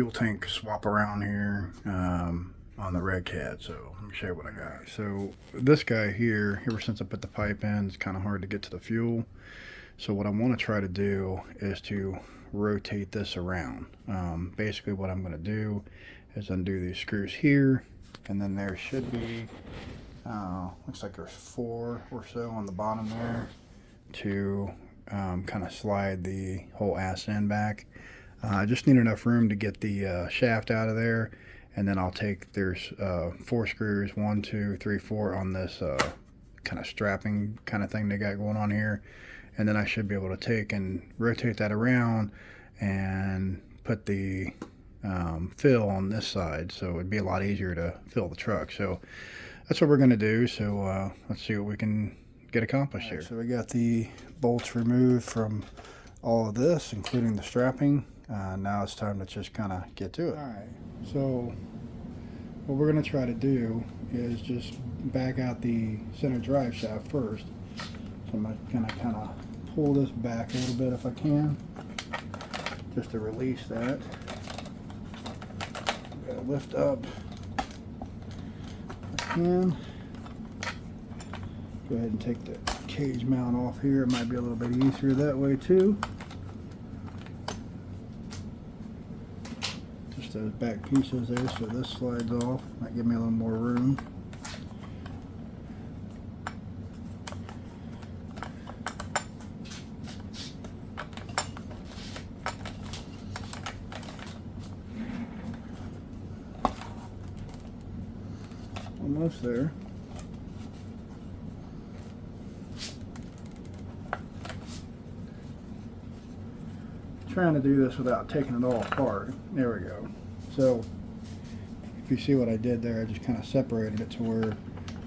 fuel tank swap around here on the Redcat. So let me show you what I got. So this guy here, ever since I put the pipe in, it's kind of hard to get to the fuel. So what I want to try to do is to rotate this around. Basically what I'm going to do is undo these screws here, and then there should be, looks like there's 4 or so on the bottom there to kind of slide the whole ass end back. I just need enough room to get the shaft out of there, and then I'll take, there's 4 screws, 1, 2, 3, 4 on this kind of strapping kind of thing they got going on here, and then I should be able to take and rotate that around and put the fill on this side, so it'd be a lot easier to fill the truck. So that's what we're going to do. So let's see what we can get accomplished here. So we got the bolts removed from all of this, including the strapping. Now it's time to just kind of get to it. Alright, so what we're going to try to do is just back out the center drive shaft first. So I'm going to kind of pull this back a little bit if I can, just to release that. Gotta lift up if I can. Go ahead and take the cage mount off here. It might be a little bit easier that way too. Just those back pieces there, so this slides off. Might give me a little more room. Almost there. Trying to do this without taking it all apart. There we go. So if you see what I did there, I just kind of separated it to where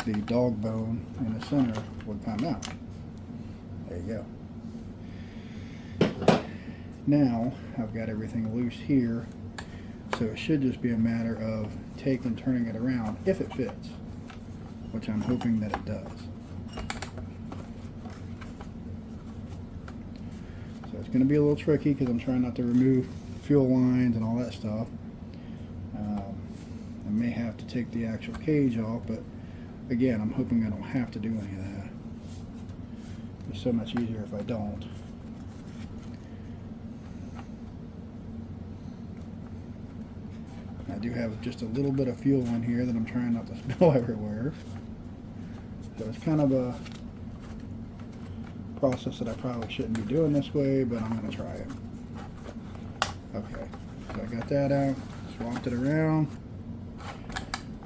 the dog bone in the center would come out. There you go. Now I've got everything loose here, so it should just be a matter of turning it around if it fits, which I'm hoping that it does. So it's going to be a little tricky because I'm trying not to remove fuel lines and all that stuff. I may have to take the actual cage off, but again, I'm hoping I don't have to do any of that. It's so much easier if I don't. I do have just a little bit of fuel in here that I'm trying not to spill everywhere. So it's kind of a process that I probably shouldn't be doing this way, but I'm going to try it. Okay, so I got that out, swapped it around.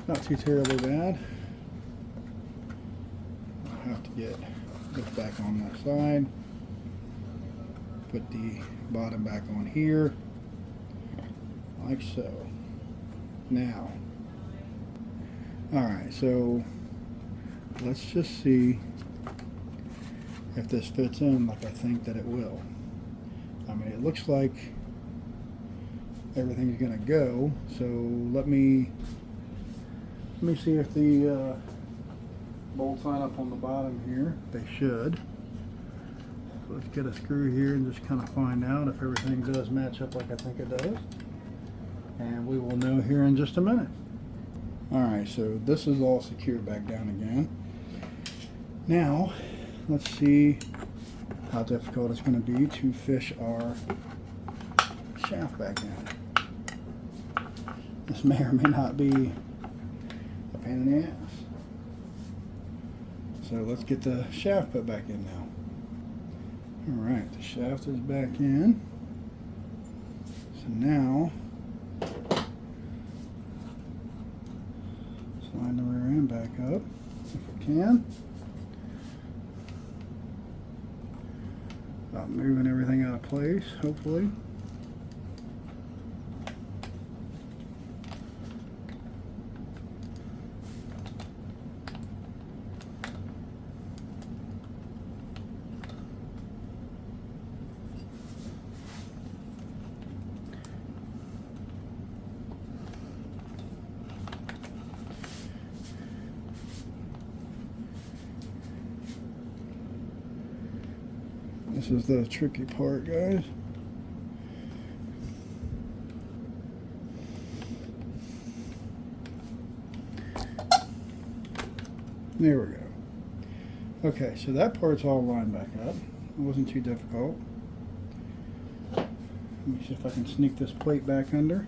Not too terribly bad. I'll have to get this back on that side. Put the bottom back on here, like so. Now, alright, so let's just see if this fits in like I think that it will. I mean, it looks like everything's gonna go, so let me see if the bolts line up on the bottom here. They should. So let's get a screw here and just kind of find out if everything does match up like I think it does. And we will know here in just a minute. Alright, so this is all secured back down again. Now, let's see how difficult it's going to be to fish our shaft back in. This may or may not be a pain in the ass. So let's get the shaft put back in now. Alright, the shaft is back in. So now, slide the rear end back up if we can. About moving everything out of place, hopefully. This is the tricky part, guys. There we go. Okay, so that part's all lined back up. It wasn't too difficult. Let me see if I can sneak this plate back under.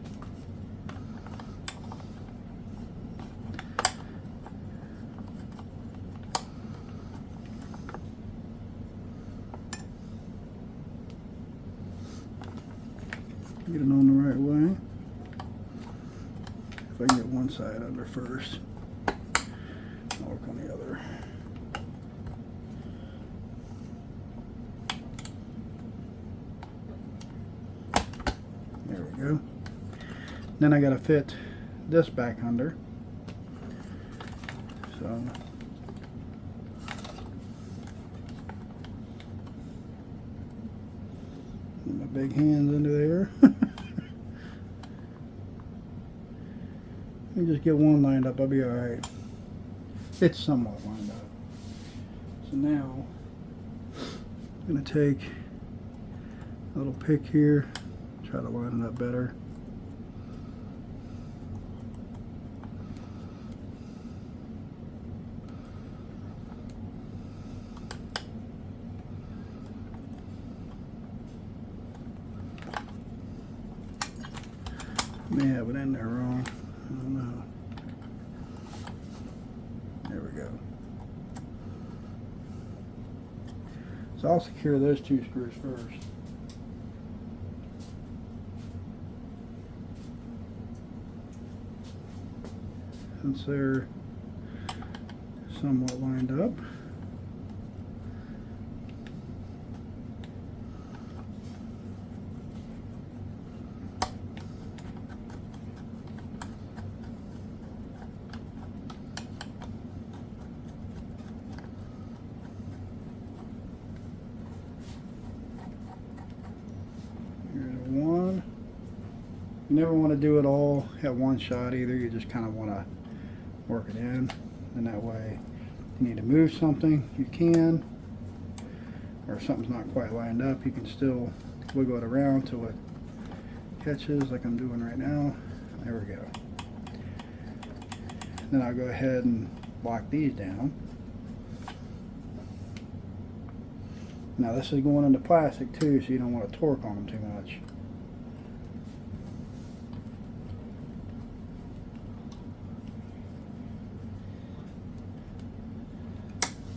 Get it on the right way. If I can get one side under first, I'll work on the other. There we go. Then I got to fit this back under. So my big hands under there. And just get one lined up, I'll be alright. It's somewhat lined up. So now I'm going to take a little pick here, try to line it up better. May have it in there wrong. I don't know. There we go. So I'll secure those two screws first. Since they're somewhat lined up. One. You never want to do it all at one shot either. You just kind of want to work it in, and that way if you need to move something, you can, or if something's not quite lined up, you can still wiggle it around till it catches like I'm doing right now. There we go. Then I'll go ahead and lock these down. Now this is going into plastic too, so you don't want to torque on them too much.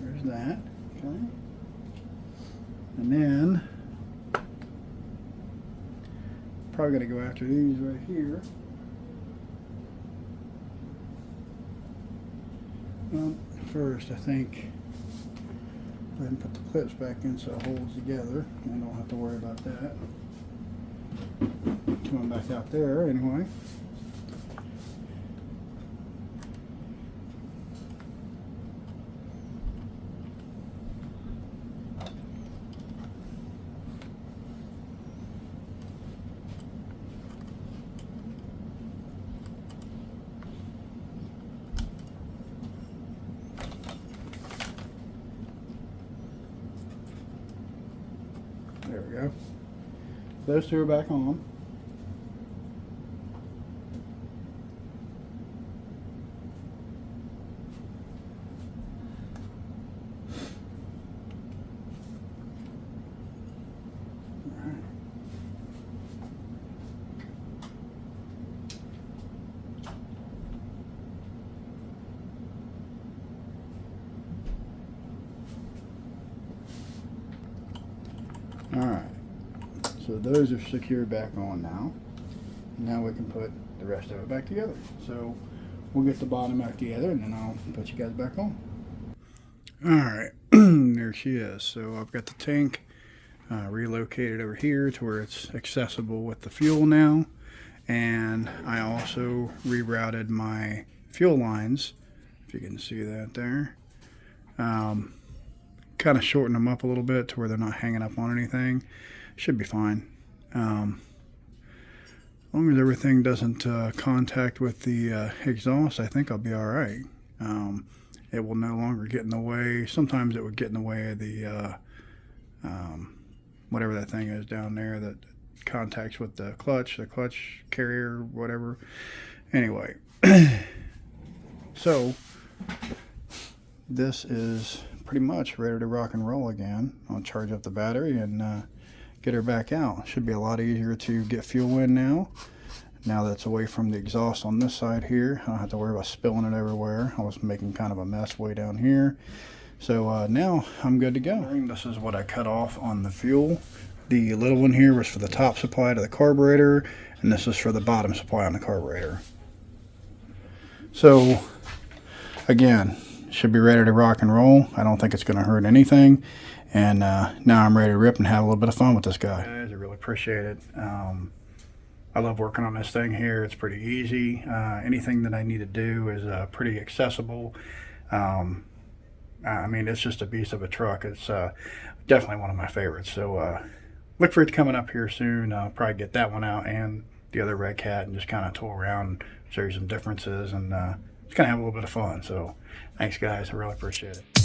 There's that. Okay. And then probably going to go after these right here. Well, first I think go ahead and put the clips back in so it holds together. I don't have to worry about that. Coming back out there anyway. There we go. Those two are back on. Alright, so those are secured back on now. Now we can put the rest of it back together. So we'll get the bottom back together and then I'll put you guys back on. Alright, there she is. So I've got the tank relocated over here to where it's accessible with the fuel now. And I also rerouted my fuel lines, if you can see that there. Kind of shorten them up a little bit to where they're not hanging up on anything. Should be fine. As long as everything doesn't contact with the exhaust, I think I'll be all right. It will no longer get in the way. Sometimes it would get in the way of the whatever that thing is down there that contacts with the clutch carrier, whatever. Anyway, so this is pretty much ready to rock and roll again. I'll charge up the battery and get her back out. Should be a lot easier to get fuel in now that it's away from the exhaust on this side here. I don't have to worry about spilling it everywhere. I was making kind of a mess way down here. So now I'm good to go. This is what I cut off on the fuel. The little one here was for the top supply to the carburetor, and this is for the bottom supply on the carburetor. So again, should be ready to rock and roll. I don't think it's going to hurt anything. And now I'm ready to rip and have a little bit of fun with this guy. Guys, I really appreciate it. I love working on this thing here. It's pretty easy. Anything that I need to do is pretty accessible. I mean, it's just a beast of a truck. It's definitely one of my favorites. So look for it coming up here soon. I'll probably get that one out and the other Redcat and just kind of tour around, show you some differences, and just kind of have a little bit of fun. So thanks, guys. I really appreciate it.